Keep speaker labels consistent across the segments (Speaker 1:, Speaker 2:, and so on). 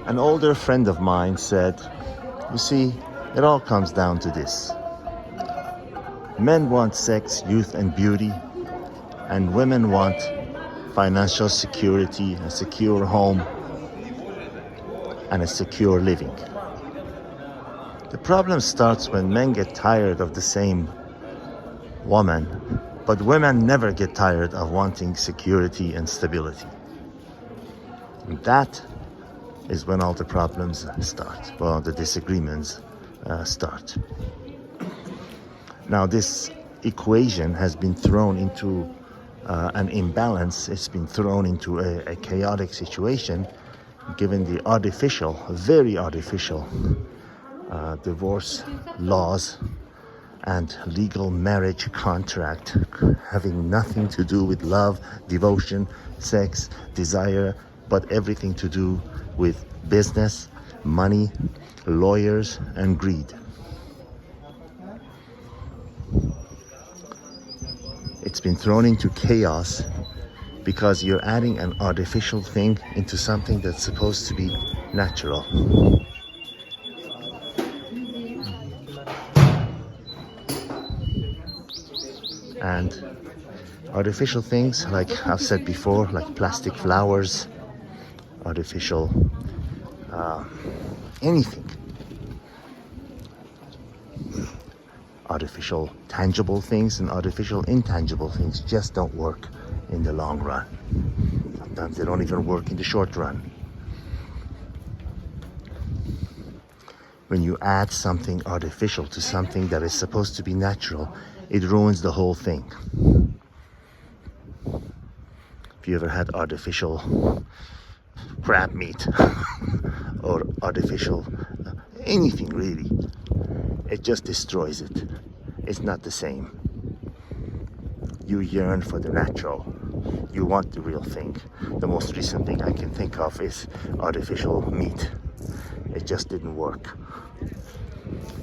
Speaker 1: An older friend of mine said, you see, it all comes down to this. Men want sex, youth, and beauty, and women want financial security, a secure home, and a secure living. The problem starts when men get tired of the same woman, but women never get tired of wanting security and stability. And that is when all the problems start, well, the disagreements start. Now, this equation has been thrown into an imbalance. It's been thrown into a chaotic situation, given the artificial, very artificial divorce laws and legal marriage contract having nothing to do with love, devotion, sex, desire, but everything to do with business, money, lawyers, and greed. It's been thrown into chaos because you're adding an artificial thing into something that's supposed to be natural. And artificial things, like I've said before, like plastic flowers, artificial anything, artificial tangible things and artificial intangible things just don't work in the long run. Sometimes they don't even work in the short run. When you add something artificial to something that is supposed to be natural, it ruins the whole thing. If you ever had artificial crab meat or artificial anything really, it just destroys it. It's not the same. You yearn for the natural. You want the real thing. The most recent thing I can think of is artificial meat. It just didn't work.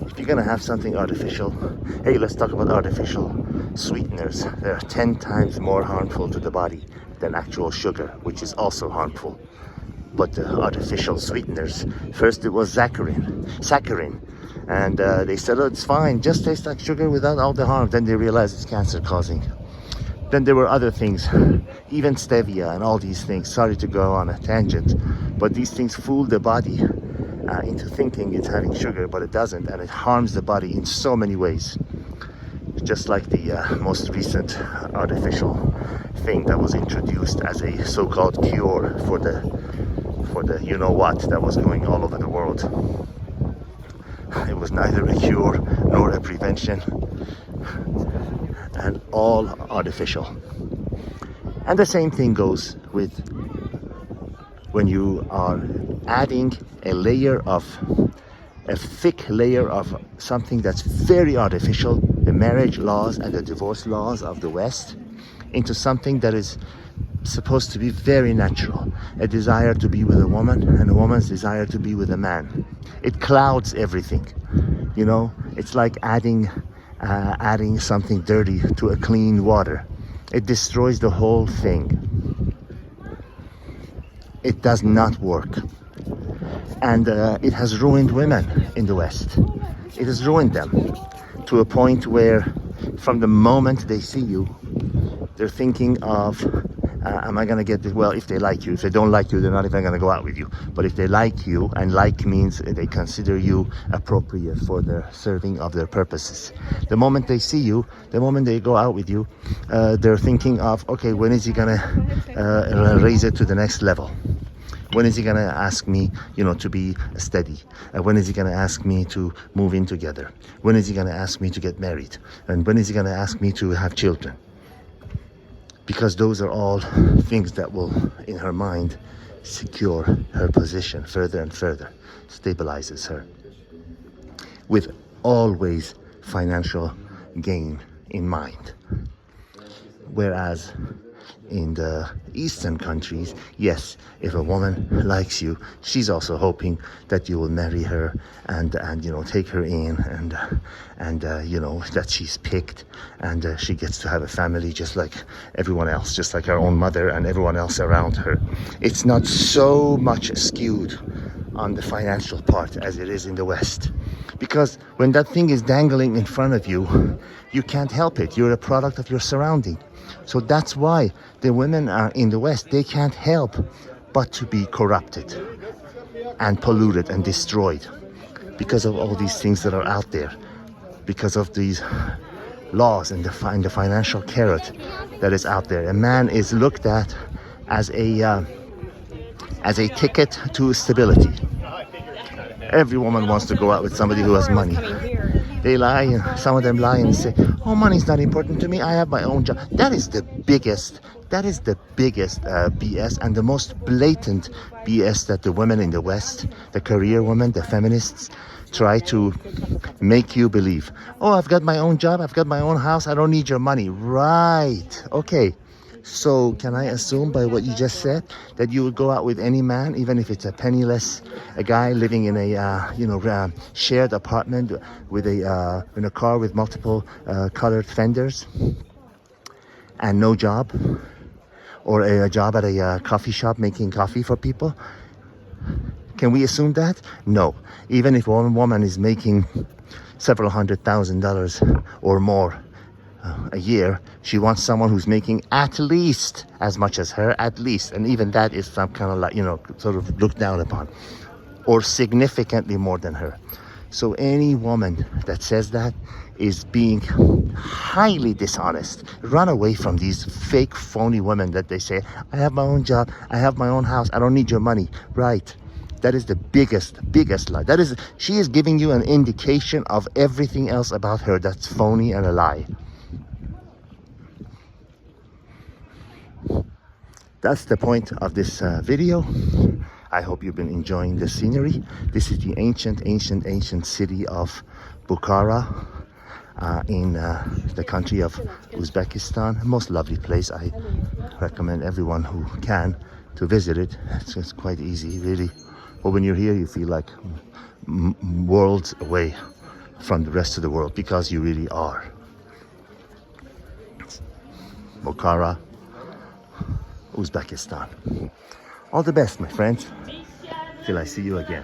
Speaker 1: If you're gonna have something artificial, hey, let's talk about artificial sweeteners. They're 10 times more harmful to the body than actual sugar, which is also harmful. But the artificial sweeteners, first it was saccharin, and they said, oh, it's fine, just tastes like sugar without all the harm. Then they realized it's cancer causing. Then there were other things, even stevia and all these things. Sorry to go on a tangent, but these things fool the body into thinking it's having sugar, but it doesn't, and it harms the body in so many ways. Just like the most recent artificial thing that was introduced as a so-called cure for the you know what that was going all over the world. It was neither a cure nor a prevention, and all artificial. And the same thing goes with when you are adding a thick layer of something that's very artificial, the marriage laws and the divorce laws of the West, into something that is supposed to be very natural, a desire to be with a woman and a woman's desire to be with a man. It clouds everything, you know. It's like adding something dirty to a clean water. It destroys the whole thing. It does not work, and it has ruined women in the West. It has ruined them to a point where from the moment they see you, they're thinking of am I gonna get this? Well, if they like you. If they don't like you, they're not even gonna go out with you. But if they like you, and like means they consider you appropriate for the serving of their purposes. The moment they see you, the moment they go out with you, they're thinking of, okay, when is he gonna raise it to the next level? When is he gonna ask me, to be steady? When is he gonna ask me to move in together? When is he gonna ask me to get married? And when is he gonna ask me to have children? Because those are all things that will, in her mind, secure her position further and further, stabilizes her, with always financial gain in mind. Whereas in the Eastern countries, yes, if a woman likes you, she's also hoping that you will marry her and take her in and that she's picked and she gets to have a family just like everyone else, just like her own mother and everyone else around her. It's not so much skewed on the financial part as it is in the West. Because when that thing is dangling in front of you, you can't help it. You're a product of your surrounding. So that's why the women are in the West. They can't help but to be corrupted and polluted and destroyed because of all these things that are out there, because of these laws and the financial carrot that is out there. A man is looked at as a ticket to stability. Every woman wants to go out with somebody who has money. They lie, and some of them lie and say, "Oh, money's not important to me. I have my own job." That is the biggest BS and the most blatant BS that the women in the West, the career women, the feminists, try to make you believe. Oh, I've got my own job. I've got my own house. I don't need your money. Right. Okay. So can I assume by what you just said that you would go out with any man, even if it's a guy living in a shared apartment with in a car with multiple colored fenders and no job, or a job at a coffee shop making coffee for people? Can we assume that? No. Even if one woman is making several $100,000 or more a year, she wants someone who's making at least as much as her, at least, and even that is some kind of like, sort of looked down upon, or significantly more than her. So any woman that says that is being highly dishonest. Run away from these fake, phony women that they say, "I have my own job, I have my own house, I don't need your money." Right. That is the biggest lie. She is giving you an indication of everything else about her that's phony and a lie. That's the point of this video. I hope you've been enjoying the scenery. This is the ancient city of Bukhara in the country of Uzbekistan. Most lovely place. I recommend everyone who can to visit it. It's quite easy, really. But when you're here, you feel like worlds away from the rest of the world, because you really are. Bukhara, Uzbekistan. All the best, my friends, till I see you again.